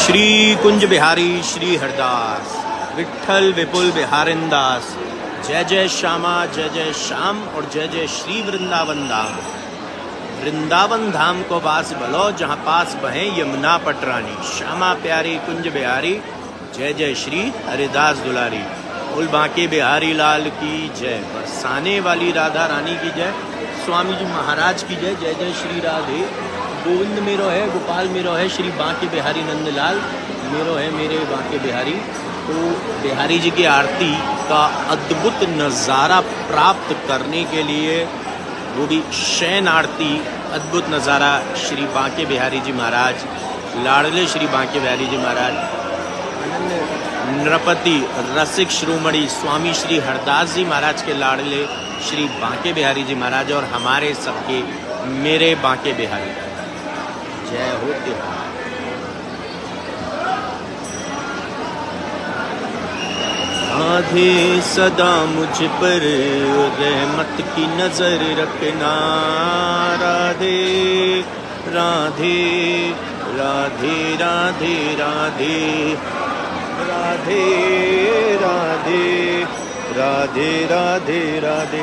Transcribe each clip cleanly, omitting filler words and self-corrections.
श्री कुंज बिहारी श्री हरदास विठल विपुल बिहारिंदास। जय जय श्यामा जय जय श्याम और जय जय श्री वृंदावन धाम। वृंदावन धाम को वास भलो जहाँ पास बहें यमुना पटरानी। श्यामा प्यारी कुंज बिहारी जय जय श्री हरिदास दुलारी। बोल बांके बिहारी लाल की जय। बरसाने वाली राधा रानी की जय। स्वामी जी महाराज की जय। जय जय श्री राधे। गोविंद मेरो है गोपाल मेरो है श्री बांके बिहारी नंदलाल मेरो है मेरे बांके बिहारी। तो बिहारी जी की आरती का अद्भुत नज़ारा प्राप्त करने के लिए, वो भी शयन आरती, अद्भुत नज़ारा श्री बांके बिहारी जी महाराज, लाडले श्री बांके बिहारी जी महाराज, नृपति रसिक श्रोमणी स्वामी श्री हरदास जी महाराज के लाडले श्री बांके बिहारी जी महाराज और हमारे सबके मेरे बांके बिहारी। जय हो तिहार। आधे सदा मुझ पर रहमत की नजर रखना। राधे राधे राधे राधे राधे राधे राधे राधे राधे राधे।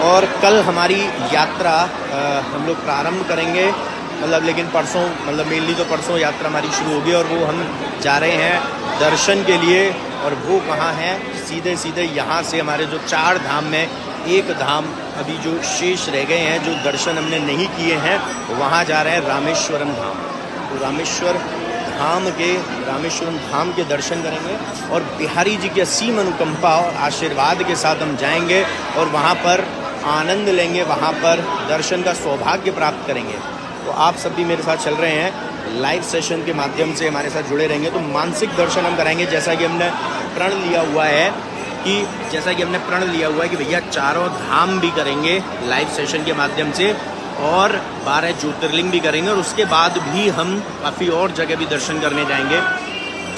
और कल हमारी यात्रा हम लोग प्रारंभ करेंगे, मतलब लेकिन परसों, मतलब मेनली तो परसों यात्रा हमारी शुरू होगी और वो हम जा रहे हैं दर्शन के लिए। और वो कहाँ है? सीधे सीधे यहाँ से हमारे जो 4 धाम में एक धाम अभी जो शेष रह गए हैं, जो दर्शन हमने नहीं किए हैं, वहाँ जा रहे हैं रामेश्वरम धाम। तो रामेश्वरम धाम के दर्शन करेंगे और बिहारी जी की असीम अनुकंपा और आशीर्वाद के साथ हम जाएंगे और वहाँ पर आनंद लेंगे, वहाँ पर दर्शन का सौभाग्य प्राप्त करेंगे। तो आप सब भी मेरे साथ चल रहे हैं, लाइव सेशन के माध्यम से हमारे साथ जुड़े रहेंगे। तो मानसिक दर्शन हम कराएंगे, जैसा कि हमने प्रण लिया हुआ है कि भैया चारों धाम भी करेंगे लाइव सेशन के माध्यम से और 12 ज्योतिर्लिंग भी करेंगे। और उसके बाद भी हम काफ़ी और जगह भी दर्शन करने जाएंगे,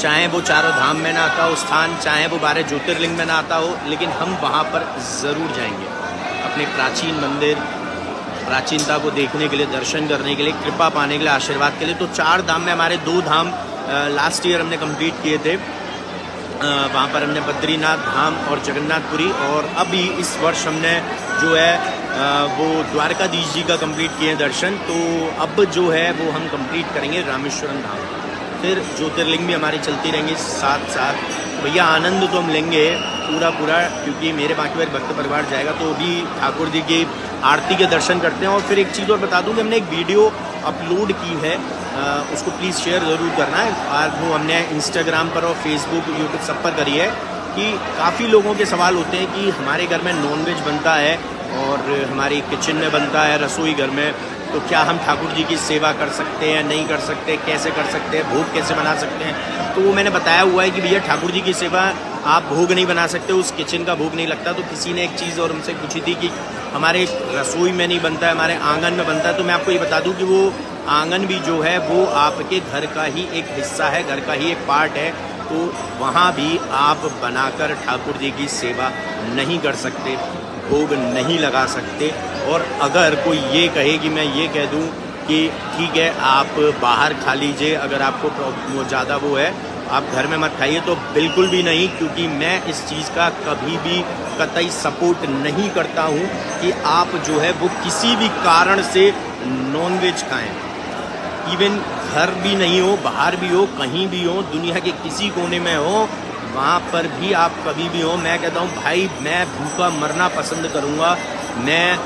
चाहे वो चारों धाम में ना आता हो स्थान, चाहे वो 12 ज्योतिर्लिंग में ना आता हो, लेकिन हम वहाँ पर ज़रूर जाएंगे अपने प्राचीन मंदिर, प्राचीनता को देखने के लिए, दर्शन करने के लिए, कृपा पाने के लिए, आशीर्वाद के लिए। तो 4 धाम में हमारे 2 धाम लास्ट ईयर हमने कंप्लीट किए थे। वहाँ पर हमने बद्रीनाथ धाम और जगन्नाथपुरी, और अभी इस वर्ष हमने जो है वो द्वारकाधीश जी का कंप्लीट किए हैं दर्शन। तो अब जो है वो हम कंप्लीट करेंगे रामेश्वरम धाम। फिर ज्योतिर्लिंग भी हमारी चलती रहेंगी साथ साथ। भैया आनंद तो हम लेंगे पूरा, क्योंकि मेरे बांके बिहारी भक्त परिवार जाएगा तो भी ठाकुर जी की आरती के दर्शन करते हैं। और फिर एक चीज़ और बता दूं कि हमने एक वीडियो अपलोड की है, उसको प्लीज़ शेयर ज़रूर करना है। आज वो हमने इंस्टाग्राम पर और फेसबुक यूट्यूब सब पर करी है कि काफ़ी लोगों के सवाल होते हैं कि हमारे घर में नॉनवेज बनता है और हमारी किचन में बनता है, रसोई घर में, तो क्या हम ठाकुर जी की सेवा कर सकते हैं, नहीं कर सकते, कैसे कर सकते हैं, भोग कैसे बना सकते हैं? तो वो मैंने बताया हुआ है कि भैया ठाकुर जी की सेवा आप भोग नहीं बना सकते, उस किचन का भोग नहीं लगता। तो किसी ने एक चीज़ और हमसे पूछी थी कि हमारे रसोई में नहीं बनता है, हमारे आंगन में बनता है। तो मैं आपको ये बता दूं कि वो आंगन भी जो है वो आपके घर का ही एक हिस्सा है, घर का ही एक पार्ट है। तो वहाँ भी आप बनाकर ठाकुर जी की सेवा नहीं कर सकते, भोग नहीं लगा सकते। और अगर कोई ये कहे कि मैं ये कह दूं कि ठीक है आप बाहर खा लीजिए, अगर आपको ज़्यादा वो है आप घर में मत खाइए, तो बिल्कुल भी नहीं, क्योंकि मैं इस चीज़ का कभी भी कतई सपोर्ट नहीं करता हूँ कि आप जो है वो किसी भी कारण से नॉनवेज खाएं। इवन घर भी नहीं हो, बाहर भी हो, कहीं भी हो, दुनिया के किसी कोने में हो, वहाँ पर भी आप कभी भी हो, मैं कहता हूँ भाई मैं भूखा मरना पसंद करूँगा, मैं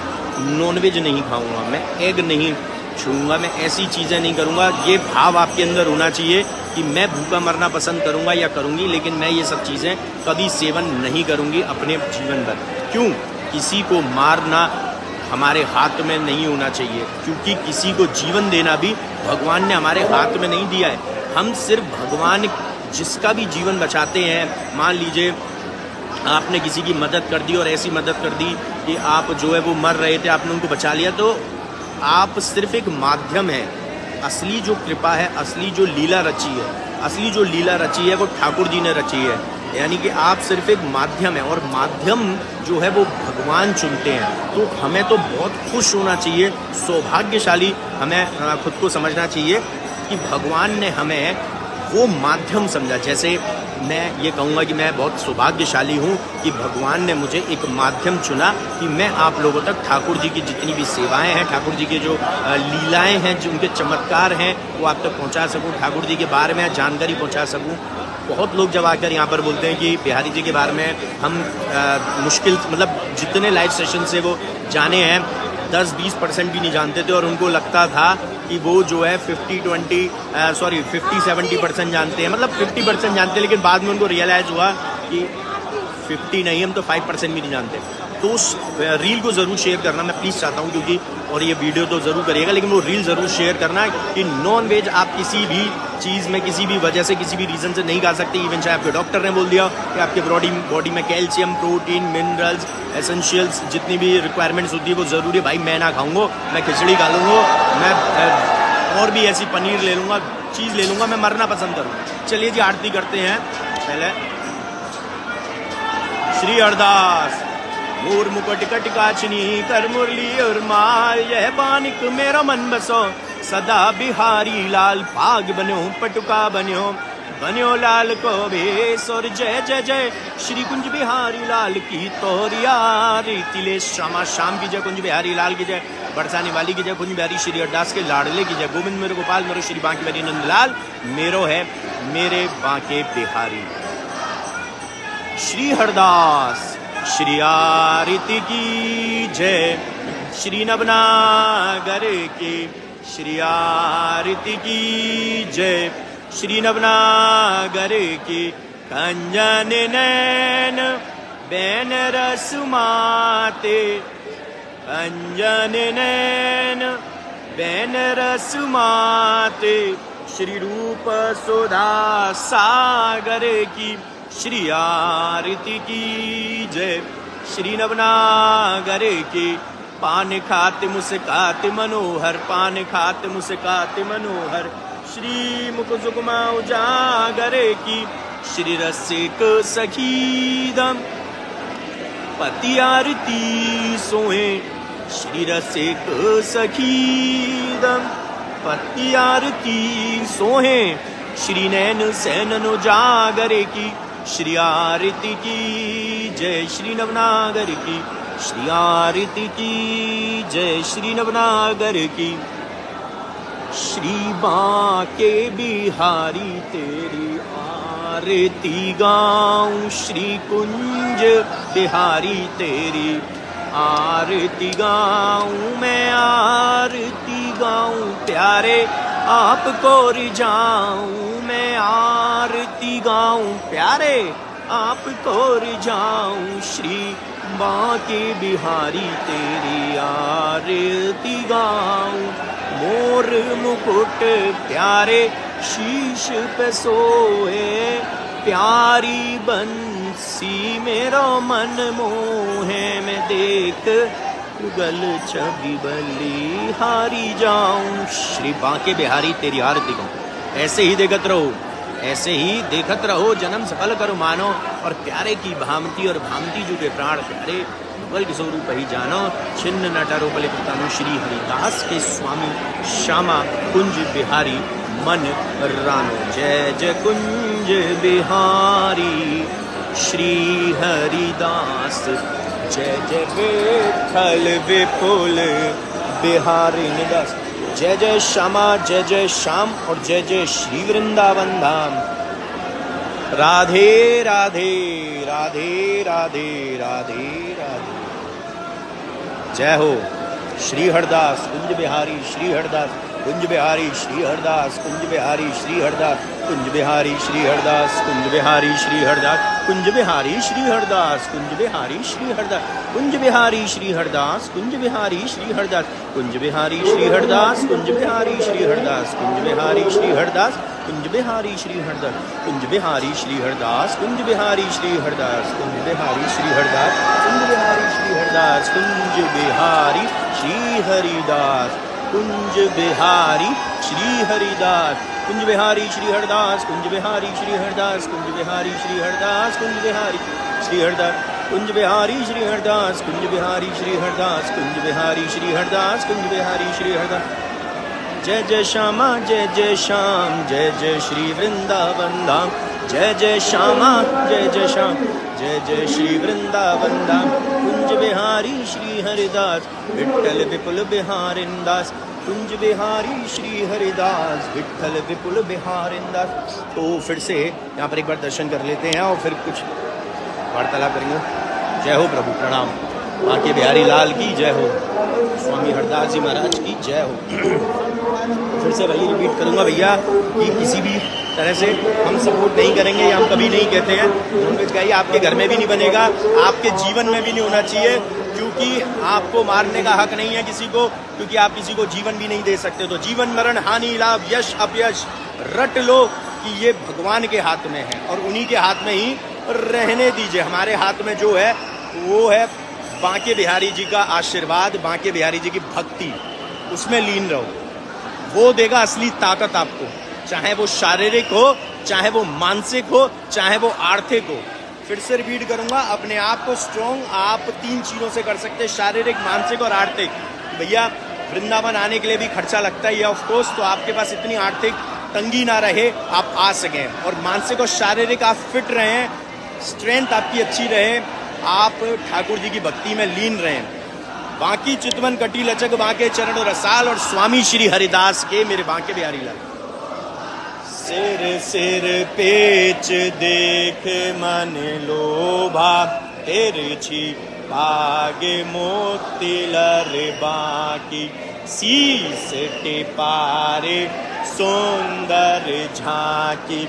नॉनवेज नहीं खाऊँगा, मैं एग नहीं छूँगा, मैं ऐसी चीज़ें नहीं करूँगा। ये भाव आपके अंदर होना चाहिए कि मैं भूखा मरना पसंद करूँगा या करूँगी, लेकिन मैं ये सब चीज़ें कभी सेवन नहीं करूँगी अपने जीवन भर। क्यों? किसी को मारना हमारे हाथ में नहीं होना चाहिए, क्योंकि किसी को जीवन देना भी भगवान ने हमारे हाथ में नहीं दिया है। हम सिर्फ भगवान जिसका भी जीवन बचाते हैं, मान लीजिए आपने किसी की मदद कर दी और ऐसी मदद कर दी कि आप जो है वो मर रहे थे, आपने उनको बचा लिया, तो आप सिर्फ एक माध्यम है। असली जो कृपा है, असली जो लीला रची है वो ठाकुर जी ने रची है। यानी कि आप सिर्फ एक माध्यम है, और माध्यम जो है वो भगवान चुनते हैं। तो हमें तो बहुत खुश होना चाहिए, सौभाग्यशाली हमें खुद को समझना चाहिए कि भगवान ने हमें वो माध्यम समझा। जैसे मैं ये कहूँगा कि मैं बहुत सौभाग्यशाली हूँ कि भगवान ने मुझे एक माध्यम चुना कि मैं आप लोगों तक ठाकुर जी की जितनी भी सेवाएं हैं, ठाकुर जी के जो लीलाएं हैं, जो उनके चमत्कार हैं, वो आप तक पहुँचा सकूँ, ठाकुर जी के बारे में जानकारी पहुँचा सकूँ। बहुत लोग जब आकर यहाँ पर बोलते हैं कि बिहारी जी के बारे में हम मुश्किल मतलब जितने लाइव सेशन से वो जाने हैं 10-20% भी नहीं जानते थे, और उनको लगता था कि वो जो है 50-70% जानते हैं, मतलब 50% जानते हैं, लेकिन बाद में उनको रियलाइज़ हुआ कि 50 नहीं, हम तो 5% भी नहीं जानते। तो उस रील को ज़रूर शेयर करना मैं प्लीज़ चाहता हूँ, क्योंकि और ये वीडियो तो ज़रूर करिएगा, लेकिन वो रील ज़रूर शेयर करना कि नॉन वेज आप किसी भी चीज़ में किसी भी वजह से किसी भी रीज़न से नहीं खा सकते। इवन चाहे आपके डॉक्टर ने बोल दिया कि आपके बॉडी में कैल्शियम, प्रोटीन, मिनरल्स, एसेंशियल्स जितनी भी रिक्वायरमेंट्स होती है वो ज़रूरी है। भाई मैं ना खाऊंगा, मैं खिचड़ी खा लूँगा, मैं और भी ऐसी पनीर ले लूँगा, चीज़ ले लूँगा, मैं मरना पसंद करूँगा। चलिए जी आरती करते हैं। पहले श्री हरदास मोर मुकुट कटकाचनी कर मुरली और माल, यह बानिक मेरा मन बसो सदा बिहारी लाल। पाग बन्यो पटुका बन्यो लाल को भेस, और जय जय जय श्री कुंज बिहारी लाल की तोरिया रीतिले श्यामा। शाम की जय, कुंज बिहारी लाल की जय, बरसाने वाली की जय, कुंज बिहारी श्री हरदास के लाडले की जय। गोविंद मेरे गोपाल मेरो श्री बांके बिहारी नंदलाल मेरो है मेरे बांके बिहारी। श्री हरदास श्री आरती की जय, श्री नवनागर की श्री आरती की जय, श्री नवनागर की। कंजन नैन बैन रसुमाते, कंजन नैन बैन रसुमाते, श्री रूप सुधा सागर की श्री आरती की जय, श्री नवनागर की। पान खाते मुस्काते मनोहर, पान खाते मुस्काते मनोहर, श्री मुख सुकुमा उजागर की। श्री रसिक सखीदम पति आरती सोए, श्री रसिक सखीदम पति आरती सोहे, श्री नैन सैनन उजागर की श्री आरती की जय, श्री नवनागर की श्री आरती की जय, श्री नवनागर की। श्री बांके बिहारी तेरी आरती गाऊं, श्री कुंज बिहारी तेरी आरती गाऊं, मैं आरती गाऊं प्यारे आपको रिझाऊं, मैं आरती गाऊं प्यारे आपको रिझाऊं। श्री बांके बिहारी तेरी आरती गाऊं, मोर मुकुट प्यारे शीश पे सोए, प्यारी बंसी मेरो मन मोहे, मैं देख गल छवि बली हारी जाऊं। श्री बांके बिहारी तेरी आरती गाऊं। ऐसे ही देखत रहो, ऐसे ही देखत रहो, जन्म सफल करो मानो, और प्यारे की भामती और भामती जो के प्राण प्यारे मुगल के स्वरूप ही जानो, छिन्न नटरो बले पुतानु। श्री हरिदास के स्वामी श्यामा कुंज बिहारी मन रानो। जय जय कुंज बिहारी श्री हरिदास, जय जय विठल विपुल बिहारी निदास। जय जय श्यामा, जय जय श्याम, और जय जय श्री वृंदावन धाम। राधे राधे राधे राधे राधे राधे। जय हो श्री हरदास कुंज बिहारी श्री हरदास कुंज बिहारी श्री हरदास कुंज बिहारी श्री हरदास कुंज बिहारी श्री हरदास कुंज बिहारी श्री हरदास कुंज बिहारी श्री हरदास कुंज बिहारी श्री हरदास कुंज बिहारी श्री हरदास कुंज बिहारी श्री हरदास कुंज बिहारी श्री हरदास कुंज बिहारी श्री हरदास कुंज बिहारी श्री हरदास कुंज बिहारी श्री हरदास कुंज बिहारी श्री हरदास कुंज बिहारी श्री हरदास कुंज बिहारी श्री हरदास कुंज बिहारी श्री हरदास कुंज बिहारी श्री हरिदास कुंज बिहारी श्री हरिदास कुंज बिहारी श्री हरदास, कुंज बिहारी श्री हरदास, कुंज बिहारी श्री हरदास, कुंज बिहारी श्री हरदास, कुंज बिहारी श्री हरदास, कुंज बिहारी श्री हरदास, कुंज बिहारी श्री हरदास, कुंज बिहारी श्री हरदास। जय जय श्यामा जय जय श्याम, जय जय श्री वृंदावन धाम, जय जय श्यामा जय जय श्याम, जय जय श्री वृंदावन धाम। कुंज बिहारी श्री हरिदास, विठ्ठल विपुल बिहारिंदास, कुंज बिहारी श्री हरिदास, विठ्ठल विपुल बिहारिंदास। तो फिर से यहाँ पर एक बार दर्शन कर लेते हैं और फिर कुछ वार्तालाप करेंगे। जय हो प्रभु, प्रणाम। बांके बिहारी लाल की जय हो, स्वामी हरदास जी महाराज की जय हो। फिर से वही रिपीट करूंगा भैया कि किसी भी तरह से हम सपोर्ट नहीं करेंगे, या हम कभी नहीं कहते हैं नॉनवेज का ही आपके घर में भी नहीं बनेगा, आपके जीवन में भी नहीं होना चाहिए, क्योंकि आपको मारने का हक नहीं है किसी को, क्योंकि आप किसी को जीवन भी नहीं दे सकते। तो जीवन मरण हानि लाभ यश अपयश रट लो कि ये भगवान के हाथ में है और उन्हीं के हाथ में ही रहने दीजिए। हमारे हाथ में जो है वो है बांके बिहारी जी का आशीर्वाद, बांके बिहारी जी की भक्ति, उसमें लीन रहो, वो देगा असली ताकत आपको, चाहे वो शारीरिक हो, चाहे वो मानसिक हो, चाहे वो आर्थिक हो। फिर से रिपीट करूंगा, अपने आप को स्ट्रॉन्ग आप 3 चीज़ों से कर सकते हैं, शारीरिक, मानसिक और आर्थिक। भैया वृंदावन आने के लिए भी खर्चा लगता है ऑफ कोर्स, तो आपके पास इतनी आर्थिक तंगी ना रहे, आप आ सकें, और मानसिक और शारीरिक आप फिट रहें, स्ट्रेंथ आपकी अच्छी रहे, आप ठाकुर जी की भक्ति में लीन रहें। बांकी चितवन कटी लचक बांके चरण रसाल, और स्वामी श्री हरिदास के मेरे बांके बिहारी लाल। सिर सिर पेच देख मन लोभा, तिरछी भागे मोती लर बांकी, शीस टिपारे सुंदर झांकी,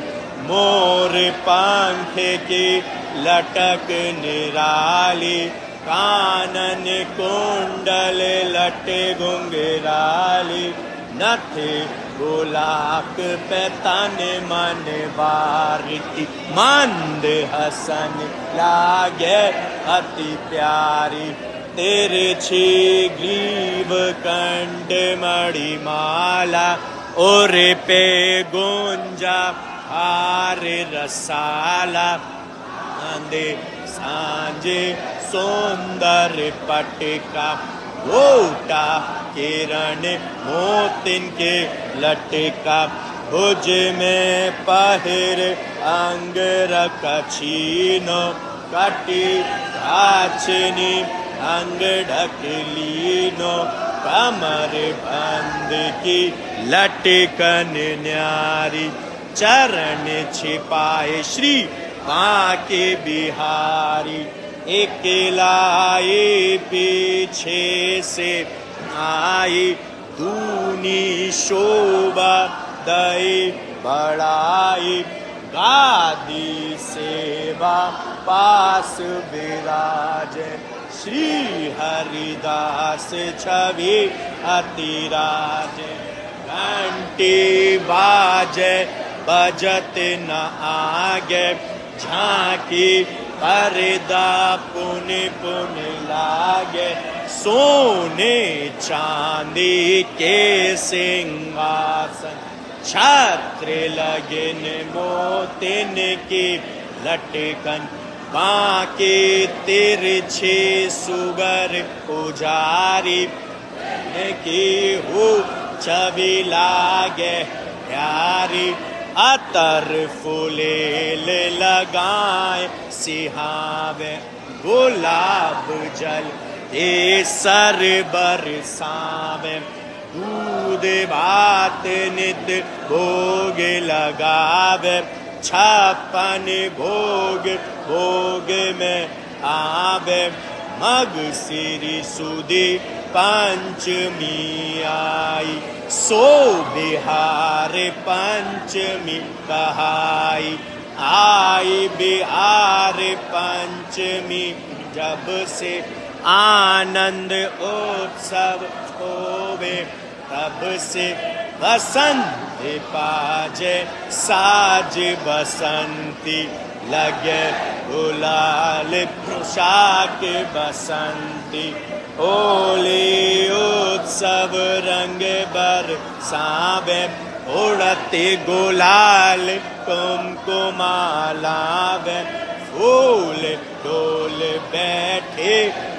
मोर पंख की लटक निराली, कानन कुंडल लटे घुंघराली, नथ गोलाक पे तन मन बारिती, मंद हसन लागे अति प्यारी, तिरछी ग्रीव कंठ मणि माला, और पे गुंजा हार रसाला, आंधे सांझे सुंदर पटका, गोटा किरण मोतिन के लटका, भुज में पहिर अंग रखीनो, कटी काछनी अंग ढकलीनो, कमर बंद की लटकन न्यारी, चरण छिपाए श्री बांके बिहारी, एकलाए पीछे से आई, दूनी शोभा दई बढ़ाई, गादी सेवा पास विराज, श्री हरिदास छवि अतिराज, घंटी बाजे बजत न आगे, झांकी पर्दा पुन पुन लागे, सोने चांदी के सिंहासन, छत्र लगिन मोतिन की लटकन, बांके तिरछे सुगर पुजारी, की हो छवि लागे प्यारी, अतर फुलेल लगाए सिहावे, गुलाब जल ए सर बरसावे, दूध भात नित भोग लगावे, 56 भोग भोग में आवे, मग सिरी सुदी पंचमी आई, सो बिहार पंचमी कहाई, आई बिहार पंचमी जब से आनंद उत्सव होवे, तब से बसंत पाजे साज बसंती, लगे गुलाल पोशाक बसंती, होली उत्सव रंग बरसावे, ओढ़ते गुलाल कुमकुमालावे फूल डोल बैठे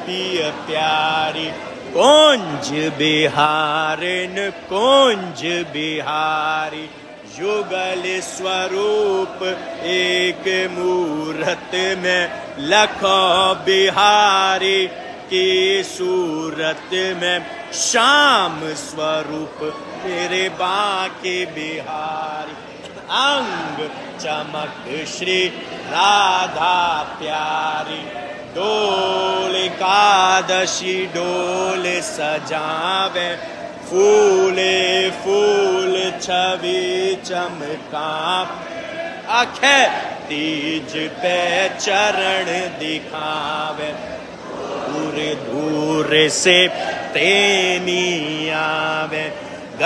पिय प्यारी कुंज बिहारिन कुंज बिहारी युगल स्वरूप एक मूरत में लखों बिहारी की सूरत में श्याम स्वरूप तेरे बांके बिहारी अंग चमक श्री राधा प्यारी डोल एकादशी डोल सजावे फूले फूल छवि चमका अखे तीज पे चरण दिखावे दूर दूर से प्रेमी आवे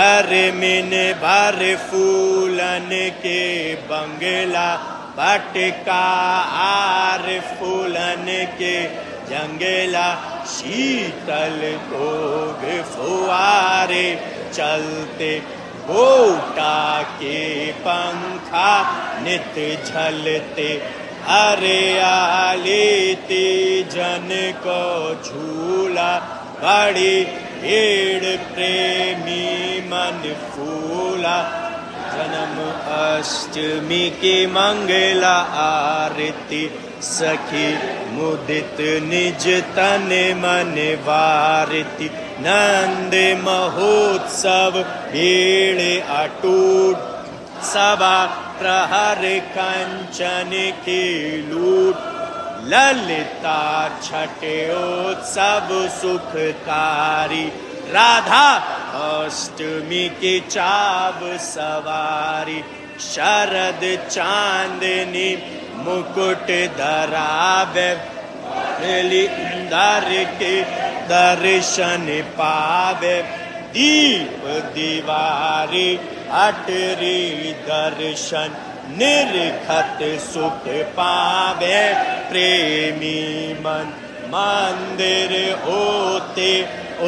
घर में भर फूलन के बंगला पटका आर फूलन के जंगला शीतल कोग फुआरे चलते गोटा के पंखा नित झलते हरियाली जन को झूला बड़ी भीड़ प्रेमी मन फूला जन्म अष्टमी की मंगला आरती सखी मुदित निज तन मन वारती नंद महोत्सव भीड़ अटूट सभा प्रहर कंचन की लूट ललिता छठोत्सव सुखकारी राधा अष्टमी की चाव सवारी शरद चांदनी मुकुट धरावे दर के दर्शन पावे दीप दीवारी अटरी दर्शन निर्खत सुख पावे प्रेमी मन मंदिर होते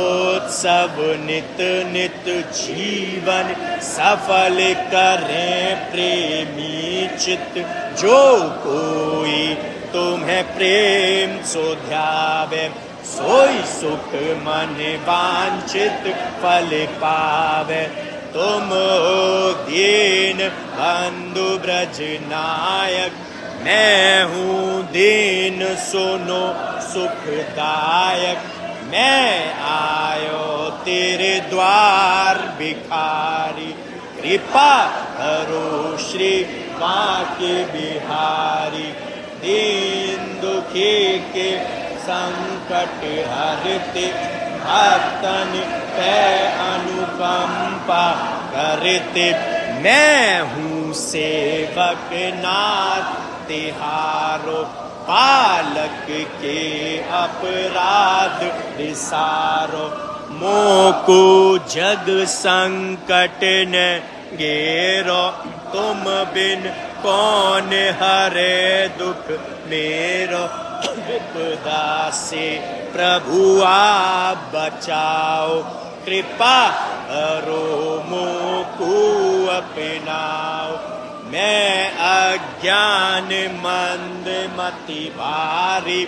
उत्सव नित नित जीवन सफल करें प्रेमी चित जो कोई तुम्हें प्रेम सो ध्यावे सोई सुख मन वांछित फल पावे तुम हो दीन बंधु ब्रज नायक मैं हूँ दीन सुनो सुखदायक मैं आयो तेरे द्वार भिखारी कृपा करो श्री बांके बिहारी दीन दुखी के संकट हरते भक्तन पे अनुकंपा करते मैं हूँ सेवक नाथ तिहारो पालक के अपराध विसारो मोको जग संकट न घेरो तुम बिन कौन हरे दुख मेरो विपदा से प्रभु आप बचाओ कृपा करो मोको अपनाओ मैं अज्ञान मंद मति भारी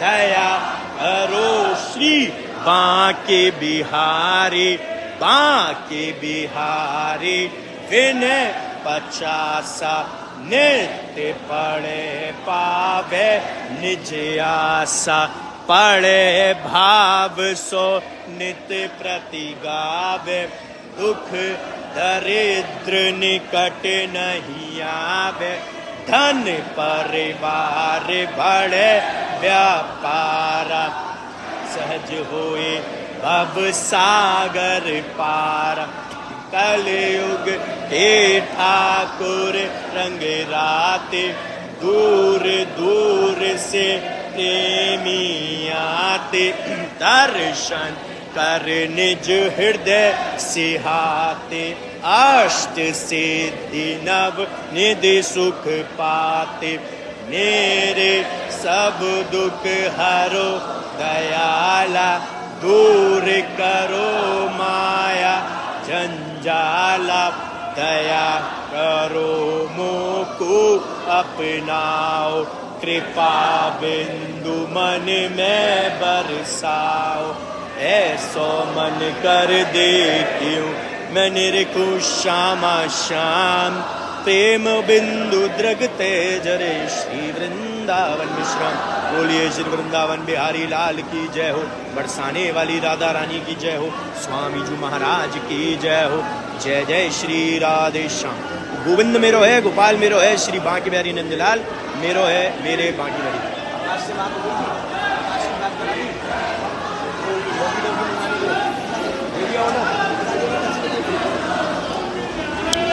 दया करो श्री बांके बिहारी विनय 50 नित्य पढ़े पावे निज आशा पढ़े भाव सो नित्य प्रति गावे दुख दरिद्र निकट नहीं आवे धन परिवार बड़े व्यापारा सहज होए भव सागर पारा कलयुग हे ठाकुर रंग राते दूर दूर से प्रेमी आते दर्शन कर निज हृदय सिहाते अष्ट सिद्धि नव निधि सुख पाते मेरे सब दुख हरो दयाला दूर करो माया जंजाला दया करो मोको अपनाओ, कृपा बिंदु मन में बरसाओ, ऐसो मन कर देखूं मैं निरंकुश श्यामा श्याम, प्रेम बिंदु द्रगते जरे श्री वृंदावन विश्राम। बोलिए श्री वृंदावन बिहारी लाल की जय हो, बरसाने वाली राधा रानी की जय हो, स्वामी जी महाराज की जय हो। जय जय श्री राधे श्याम। गोविंद मेरो है, गोपाल मेरो है, श्री बांके बिहारी नंदलाल मेरो है, मेरे बांके बिहारी।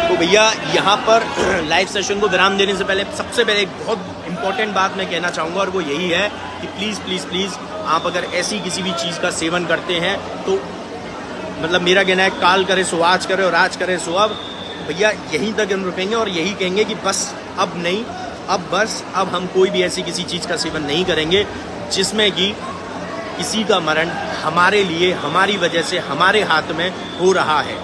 तो भैया यहाँ पर लाइव सेशन को विराम देने से पहले सबसे पहले एक बहुत इंपॉर्टेंट बात मैं कहना चाहूँगा, और वो यही है कि प्लीज़ प्लीज़ प्लीज़ आप अगर ऐसी किसी भी चीज़ का सेवन करते हैं तो मतलब मेरा कहना है काल करे सो आज करे और आज करे सो अब। भैया यहीं तक हम रुकेंगे और यही कहेंगे कि बस अब नहीं, अब हम कोई भी ऐसी किसी चीज़ का सेवन नहीं करेंगे जिसमें कि किसी का मरण हमारे लिए, हमारी वजह से, हमारे हाथ में हो रहा है।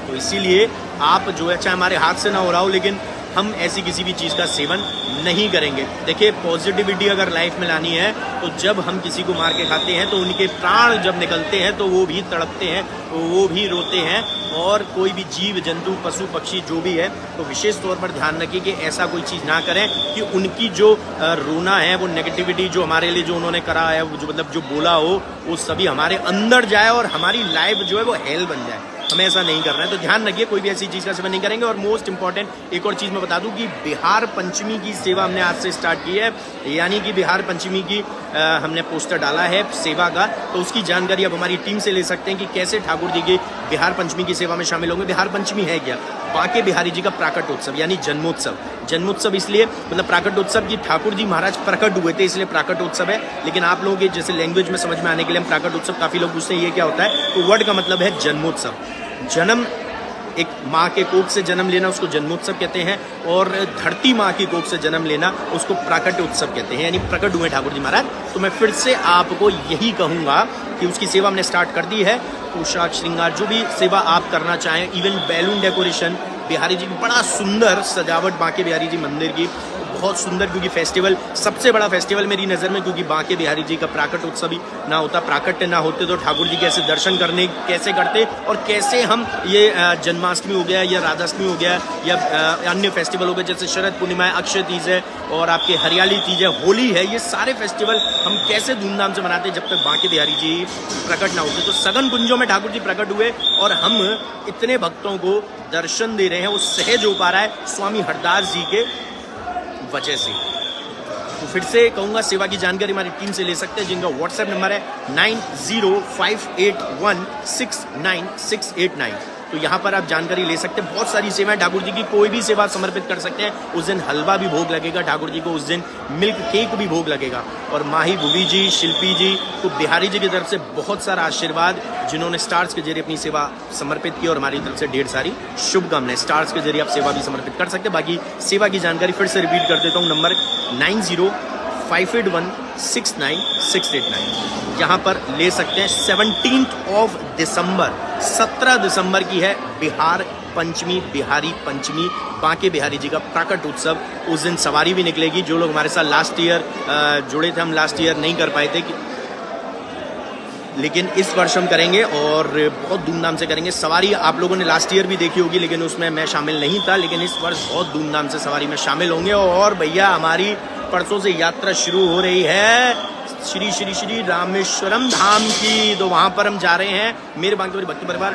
तो इसीलिए आप जो है, चाहे हमारे हाथ से ना हो रहा हो, लेकिन हम ऐसी किसी भी चीज़ का सेवन नहीं करेंगे। देखिए पॉजिटिविटी अगर लाइफ में लानी है तो जब हम किसी को मार के खाते हैं तो उनके प्राण जब निकलते हैं तो वो भी तड़पते हैं, वो भी रोते हैं, और कोई भी जीव जंतु पशु पक्षी जो भी है तो विशेष तौर पर ध्यान रखिए कि ऐसा कोई चीज़ ना करें कि उनकी जो रोना है, वो नेगेटिविटी जो हमारे लिए जो उन्होंने करा है, जो मतलब जो बोला हो, वो सभी हमारे अंदर जाए और हमारी लाइफ जो है वो हेल बन जाए। हमें ऐसा नहीं करना है, तो ध्यान रखिए कोई भी ऐसी चीज़ का सेवन नहीं करेंगे। और मोस्ट इंपॉर्टेंट एक और चीज़ मैं बता दूं कि बिहार पंचमी की सेवा हमने आज से स्टार्ट की है, यानी कि बिहार पंचमी की हमने पोस्टर डाला है सेवा का, तो उसकी जानकारी आप हमारी टीम से ले सकते हैं कि कैसे ठाकुर जी की बिहार पंचमी की सेवा में शामिल होंगे। बिहार पंचमी है क्या? बांके बिहारी जी का प्राकट उत्सव यानी जन्मोत्सव। जन्मोत्सव इसलिए मतलब प्राकट उत्सव की ठाकुर जी महाराज प्रकट हुए थे इसलिए प्राकट उत्सव है, लेकिन आप लोगों के जैसे लैंग्वेज में समझ में आने के लिए हम प्राकट उत्सव, काफ़ी लोग पूछते हैं ये क्या होता है, तो वर्ड का मतलब है जन्मोत्सव। जन्म एक माँ के कोख से जन्म लेना उसको जन्मोत्सव कहते हैं, और धरती माँ की कोख से जन्म लेना उसको प्राकट उत्सव कहते हैं, यानी प्रकट हुए ठाकुर जी महाराज। तो मैं फिर से आपको यही कहूँगा कि उसकी सेवा हमने स्टार्ट कर दी है। पोशाक श्रृंगार जो भी सेवा आप करना चाहें, even balloon decoration, Bihari ji की बड़ा सुंदर सजावट बांके बिहारी जी मंदिर की, बहुत सुंदर, क्योंकि फेस्टिवल सबसे बड़ा फेस्टिवल मेरी नज़र में, क्योंकि बांके बिहारी जी का प्राकट उत्सव ही ना होता, प्राकट्य ना होते तो ठाकुर जी कैसे दर्शन करने कैसे करते, और कैसे हम ये जन्माष्टमी हो गया या राधाष्टमी हो गया या अन्य फेस्टिवल हो गए जैसे शरद पूर्णिमा है, अक्षय तीज है और आपके हरियाली तीज है, होली है, ये सारे फेस्टिवल हम कैसे धूमधाम से मनाते जब तक बांके बिहारी जी प्रकट ना होते। तो सघन कुंजों में ठाकुर जी प्रकट हुए और हम इतने भक्तों को दर्शन दे रहे हैं, वो सहज हो पा रहा है स्वामी हरदास जी के वजह से। तो फिर से कहूँगा सेवा की जानकारी हमारी टीम से ले सकते हैं, जिनका व्हाट्सएप नंबर है 9058169689। तो यहाँ पर आप जानकारी ले सकते हैं। बहुत सारी सेवाएं ठाकुर जी की, कोई भी सेवा समर्पित कर सकते हैं। उस दिन हलवा भी भोग लगेगा ठाकुर जी को, उस दिन मिल्क केक भी भोग लगेगा। और माही भुवी जी, शिल्पी जी को बिहारी जी की तरफ से बहुत सारा आशीर्वाद, जिन्होंने स्टार्स के जरिए अपनी सेवा समर्पित की, और हमारी तरफ से ढेर सारी शुभकामनाएं। स्टार्स के जरिए आप सेवा भी समर्पित कर सकते हैं। बाकी सेवा की जानकारी फिर से रिपीट कर देता हूँ, नंबर 9058169689, यहाँ पर ले सकते हैं। 17 दिसंबर 17 दिसंबर की है बिहार पंचमी, बिहारी पंचमी, बांके बिहारी जी का प्राकट उत्सव। उस दिन सवारी भी निकलेगी। जो लोग हमारे साथ लास्ट ईयर जुड़े थे, हम लास्ट ईयर नहीं कर पाए थे, लेकिन इस वर्ष हम करेंगे और बहुत धूमधाम से करेंगे। सवारी आप लोगों ने लास्ट ईयर भी देखी होगी, लेकिन उसमें मैं शामिल नहीं था, लेकिन इस वर्ष बहुत धूमधाम से सवारी में शामिल होंगे। और भैया हमारी परसों से यात्रा शुरू हो रही है श्री श्री श्री रामेश्वरम धाम की, तो वहाँ पर हम जा रहे हैं। मेरे बांके बिहारी भक्ति परिवार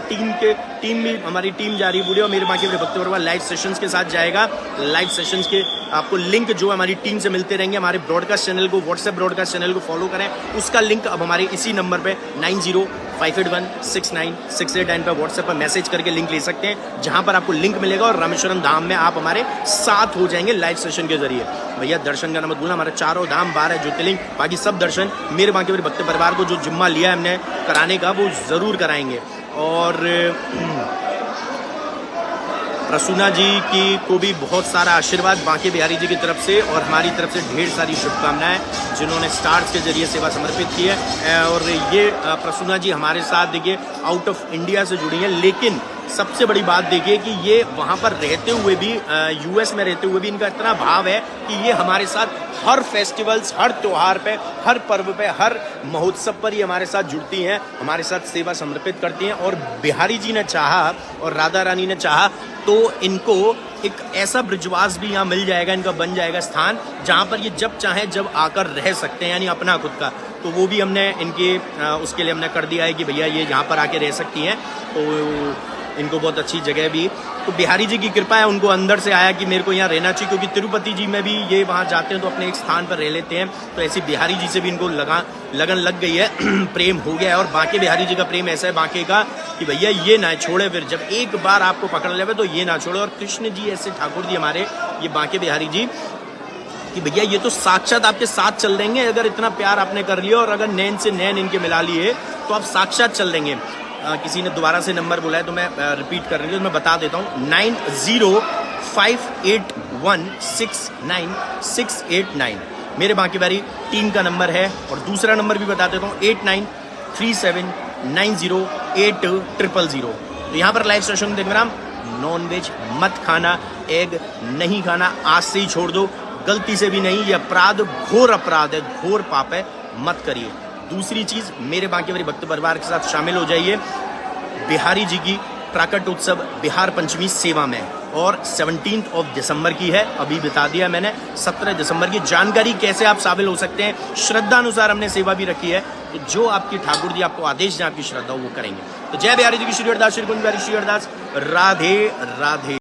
टीम भी हमारी टीम जा रही है पूरी, और मेरे बांके बिहारी भक्ति परिवार लाइव सेशंस के साथ जाएगा। लाइव सेशंस के आपको लिंक जो हमारी टीम से मिलते रहेंगे। हमारे ब्रॉडकास्ट चैनल को, व्हाट्सएप ब्रॉडकास्ट चैनल को फॉलो करें, उसका लिंक अब हमारे इसी नंबर पे 9058169689 पर व्हाट्सएप पर मैसेज करके लिंक ले सकते हैं, जहां पर आपको लिंक मिलेगा और रामेश्वरम धाम में आप हमारे साथ हो जाएंगे लाइव सेशन के जरिए। भैया दर्शन करना मत भूलना, हमारे चारों धाम, 12 ज्योतिर्लिंग, बाकी सब दर्शन मेरे बांके बिहारी भक्त परिवार को जो जिम्मा लिया है हमने कराने का, वो जरूर कराएंगे। और प्रसूना जी की को भी बहुत सारा आशीर्वाद बांके बिहारी जी की तरफ से, और हमारी तरफ से ढेर सारी शुभकामनाएं, जिन्होंने स्टार्स के जरिए सेवा समर्पित की है। और ये प्रसूना जी हमारे साथ देखिए आउट ऑफ इंडिया से जुड़ी हैं, लेकिन सबसे बड़ी बात देखिए कि ये वहाँ पर रहते हुए भी, यूएस में रहते हुए भी इनका इतना भाव है कि ये हमारे साथ हर फेस्टिवल्स, हर त्योहार पे, हर पर्व पे, हर महोत्सव पर ये हमारे साथ जुड़ती हैं, हमारे साथ सेवा समर्पित करती हैं। और बिहारी जी ने चाहा और राधा रानी ने चाहा तो इनको एक ऐसा ब्रिजवास भी यहाँ मिल जाएगा, इनका बन जाएगा स्थान जहाँ पर ये जब चाहे जब आकर रह सकते हैं, यानी अपना खुद का। तो वो भी हमने इनके उसके लिए हमने कर दिया है कि भैया ये यहाँ पर आके रह सकती हैं, तो इनको बहुत अच्छी जगह भी। तो बिहारी जी की कृपा है, उनको अंदर से आया कि मेरे को यहाँ रहना चाहिए, क्योंकि तिरुपति जी में भी ये वहाँ जाते हैं तो अपने एक स्थान पर रह लेते हैं। तो ऐसी बिहारी जी से भी इनको लगन लग गई है, प्रेम हो गया है। और बांके बिहारी जी का प्रेम ऐसा है बांके का कि भैया ये ना छोड़े, फिर जब एक बार आपको पकड़ लेवे तो ये ना छोड़े। और कृष्ण जी ऐसे ठाकुर जी हमारे ये बांके बिहारी जी कि भैया ये तो साक्षात आपके साथ चल देंगे। अगर इतना प्यार आपने कर लिया और अगर नैन से नैन इनके मिला लिए तो आप साक्षात चल देंगे। किसी ने दोबारा से नंबर बोला है तो मैं रिपीट कर रही हूँ, तो मैं बता देता हूँ 9058169689 मेरे बांके बिहारी टीम का नंबर है। और दूसरा नंबर भी बता देता हूँ 8937908000। तो यहाँ पर लाइव सेशन देख रहा, नॉन वेज मत खाना, एग नहीं खाना, आज से ही छोड़ दो, गलती से भी नहीं। ये अपराध, घोर अपराध है, घोर पाप है, मत करिए। दूसरी चीज, मेरे बांके बिहारी भक्त परिवार के साथ शामिल हो जाइए बिहारी जी की प्राकट उत्सव बिहार पंचमी सेवा में। और 17 दिसंबर की है, अभी बता दिया मैंने। 17 दिसंबर की जानकारी कैसे आप शामिल हो सकते हैं, श्रद्धा अनुसार हमने सेवा भी रखी है। तो जो आपकी ठाकुर जी आपको आदेश दें, आपकी श्रद्धा हो वो करेंगे। तो जय बिहारी जी की, श्री हरिदास, श्री कुंज बिहारी, श्री हरिदास, राधे राधे।